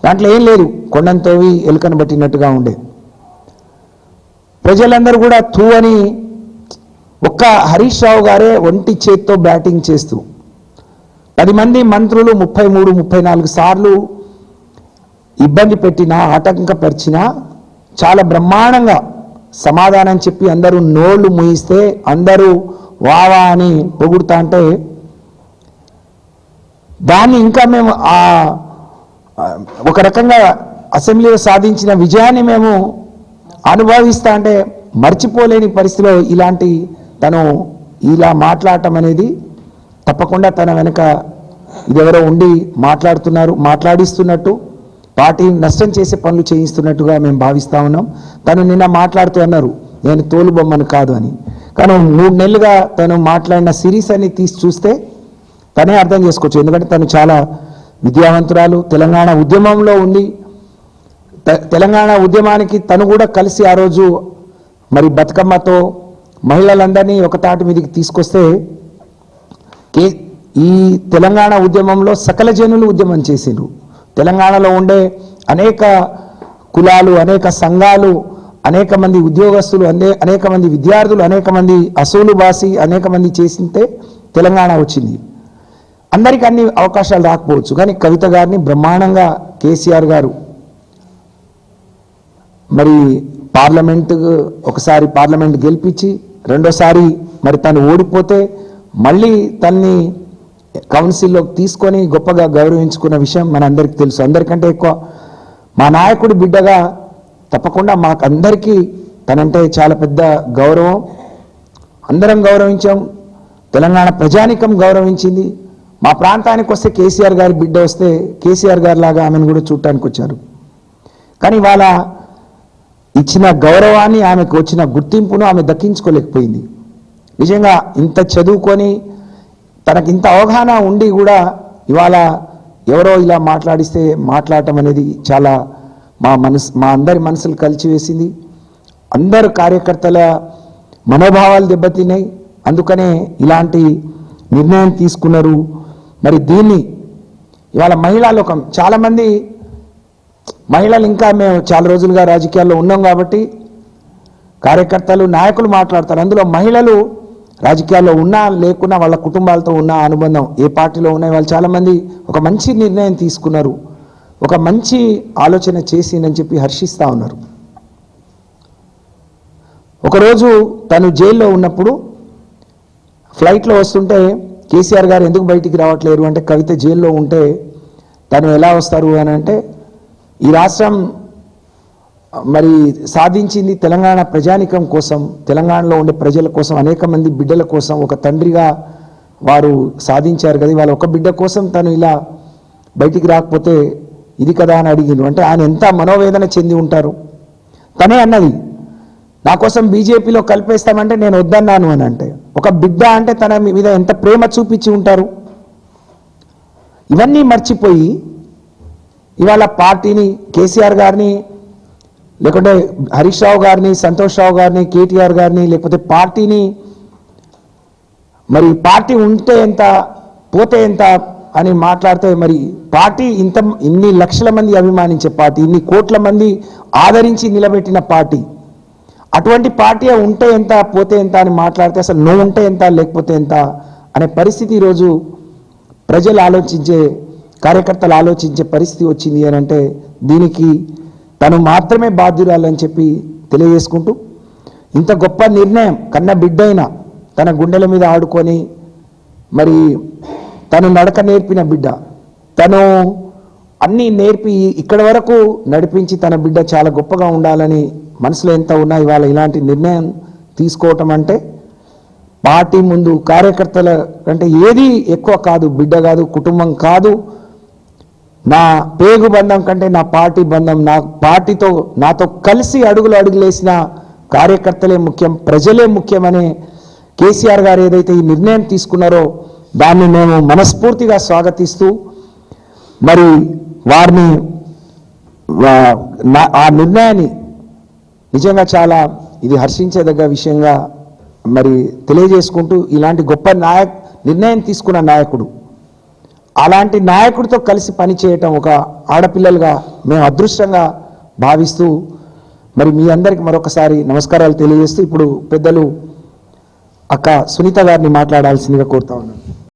దాంట్లో ఏం లేదు, కొండంతోవి ఎలుకను పట్టినట్టుగా ఉండే. ప్రజలందరూ కూడా తూ అని ఒక్క హరీష్ రావు గారే ఒంటి చేత్తో బ్యాటింగ్ చేస్తూ 10 మంది మంత్రులు 33-34 సార్లు ఇబ్బంది పెట్టినా ఆటంకపరిచినా చాలా బ్రహ్మాండంగా సమాధానం చెప్పి అందరూ నోళ్లు మూయిస్తే అందరూ వావా అని పొగుడుతా అంటే దాన్ని ఇంకా మేము ఒక రకంగా అసెంబ్లీలో సాధించిన విజయాన్ని మేము అనుభవిస్తా అంటే మర్చిపోలేని పరిస్థితిలో ఇలాంటి తను ఇలా మాట్లాడటం అనేది తప్పకుండా తన వెనుక ఇదెవరో ఉండి మాట్లాడిస్తున్నట్టు పార్టీ నష్టం చేసే పనులు చేయిస్తున్నట్టుగా మేము భావిస్తూ ఉన్నాం. తను నిన్న మాట్లాడుతూ అన్నారు నేను తోలుబొమ్మను కాదు అని. కానీ 3 నెలలుగా తను మాట్లాడిన సిరీస్ అన్ని తీసి చూస్తే తనే అర్థం చేసుకోవచ్చు. ఎందుకంటే తను చాలా విద్యావంతురాలు, తెలంగాణ ఉద్యమంలో ఉంది. తెలంగాణ ఉద్యమానికి తను కూడా కలిసి ఆ రోజు మరి బతుకమ్మతో మహిళలందరినీ ఒక తాటి మీదకి తీసుకొస్తే ఈ తెలంగాణ ఉద్యమంలో సకల జనులు ఉద్యమం చేసిండ్రు. తెలంగాణలో ఉండే అనేక కులాలు, అనేక సంఘాలు, అనేక మంది ఉద్యోగస్తులు, అనేక మంది విద్యార్థులు, అనేక మంది అసూలు బాసి అనేక మంది చేసింటే తెలంగాణ వచ్చింది. అందరికీ అన్ని అవకాశాలు రాకపోవచ్చు, కానీ కవిత గారిని బ్రహ్మాండంగా కేసీఆర్ గారు మరి ఒకసారి పార్లమెంట్ గెలిపించి రెండోసారి మరి తను ఓడిపోతే మళ్ళీ తన్ని కౌన్సిల్లోకి తీసుకొని గొప్పగా గౌరవించుకున్న విషయం మనందరికీ తెలుసు. అందరికంటే ఎక్కువ మా నాయకుడి బిడ్డగా తప్పకుండా మాకు అందరికీ తనంటే చాలా పెద్ద గౌరవం. అందరం గౌరవించాం, తెలంగాణ ప్రజానికం గౌరవించింది. మా ప్రాంతానికి వస్తే కేసీఆర్ గారి బిడ్డ వస్తే కేసీఆర్ గారి లాగా ఆమెను కూడా చూడటానికి వచ్చారు. కానీ వాళ్ళ ఇచ్చిన గౌరవాన్ని, ఆమెకు వచ్చిన గుర్తింపును ఆమె దక్కించుకోలేకపోయింది. నిజంగా ఇంత చదువుకొని తనకి ఇంత అవగాహన ఉండి కూడా ఇవాళ ఎవరో ఇలా మాట్లాడటం అనేది చాలా మా అందరి మనసులు కలిచివేసింది. అందరు కార్యకర్తల మనోభావాలు దెబ్బతిన్నాయి. అందుకనే ఇలాంటి నిర్ణయం తీసుకున్నారు. మరి దీన్ని ఇవాళ మహిళా లోకం చాలామంది మహిళలు, ఇంకా మేము చాలా రోజులుగా రాజకీయాల్లో ఉన్నాం కాబట్టి కార్యకర్తలు నాయకులు మాట్లాడతారు. అందులో మహిళలు రాజకీయాల్లో ఉన్నా లేకున్నా వాళ్ళ కుటుంబాలతో ఉన్న అనుబంధం ఏ పార్టీలో ఉన్నాయి వాళ్ళు చాలామంది ఒక మంచి నిర్ణయం తీసుకున్నారు, ఒక మంచి ఆలోచన చేసిందని చెప్పి హర్షిస్తూ ఉన్నారు. ఒకరోజు తను జైల్లో ఉన్నప్పుడు ఫ్లైట్లో వస్తుంటే కేసీఆర్ గారు ఎందుకు బయటికి రావట్లేరు అంటే కవిత జైల్లో ఉంటే తను ఎలా వస్తారు అని అంటే ఈ రాష్ట్రం మరి సాధించింది తెలంగాణ ప్రజానికం కోసం, తెలంగాణలో ఉండే ప్రజల కోసం, అనేక మంది బిడ్డల కోసం ఒక తండ్రిగా వారు సాధించారు కదా. వాళ్ళ ఒక బిడ్డ కోసం తను ఇలా బయటికి రాకపోతే ఇది కదా అని అడిగిండు. అంటే ఆయన ఎంత మనోవేదన చెంది ఉంటారు. తనే అన్నది నా కోసం బీజేపీలో కలిపేస్తామంటే నేను వద్దన్నాను అని. అంటే ఒక బిడ్డ అంటే తన మీద ఎంత ప్రేమ చూపించి ఉంటారు. ఇవన్నీ మర్చిపోయి ఇవాళ పార్టీని, కేసీఆర్ గారిని, లేకుంటే హరీష్ రావు గారిని, సంతోష్ రావు గారిని, కేటీఆర్ గారిని, లేకపోతే పార్టీని మరి పార్టీ ఉంటే ఎంత పోతే ఎంత అని మాట్లాడితే మరి పార్టీ ఇన్ని లక్షల మంది అభిమానించే పార్టీ, ఇన్ని కోట్ల మంది ఆదరించి నిలబెట్టిన పార్టీ, అటువంటి పార్టీ ఉంటే ఎంత పోతే ఎంత అని మాట్లాడితే అసలు నువ్వు ఉంటే ఎంత లేకపోతే ఎంత అనే పరిస్థితి ఈరోజు ప్రజలు ఆలోచించే, కార్యకర్తలు ఆలోచించే పరిస్థితి వచ్చింది అని అంటే దీనికి తను మాత్రమే బాధ్యురాలని చెప్పి తెలియజేసుకుంటూ, ఇంత గొప్ప నిర్ణయం కన్న బిడ్డైన తన గుండెల మీద ఆడుకొని మరి తను నడక నేర్పిన బిడ్డ, తను అన్నీ నేర్పి ఇక్కడ వరకు నడిపించి తన బిడ్డ చాలా గొప్పగా ఉండాలని మనసులో ఎంత ఉన్నా ఇవాళ ఇలాంటి నిర్ణయం తీసుకోవటం అంటే పార్టీ ముందు కార్యకర్తల కంటే ఏది ఎక్కువ కాదు, బిడ్డ కాదు, కుటుంబం కాదు. నా పేగు బంధం కంటే నా పార్టీ బంధం, నా పార్టీతో నాతో కలిసి అడుగులేసిన కార్యకర్తలే ముఖ్యం, ప్రజలే ముఖ్యమనే కేసీఆర్ గారు ఏదైతే ఈ నిర్ణయం తీసుకున్నారో దాన్ని మేము మనస్ఫూర్తిగా స్వాగతిస్తూ మరి వారిని ఆ నిర్ణయాన్ని నిజంగా చాలా ఇది హర్షించేదగ్గ విషయంగా మరి తెలియజేసుకుంటూ, ఇలాంటి గొప్ప నిర్ణయం తీసుకున్న నాయకుడు అలాంటి నాయకుడితో కలిసి పనిచేయటం ఒక ఆడపిల్లలుగా మేము అదృష్టంగా భావిస్తూ మరి మీ అందరికి మరొకసారి నమస్కారాలు తెలియజేస్తూ ఇప్పుడు పెద్దలు అక్క సునీత గారిని మాట్లాడాల్సిందిగా కోరుతా ఉన్నాను.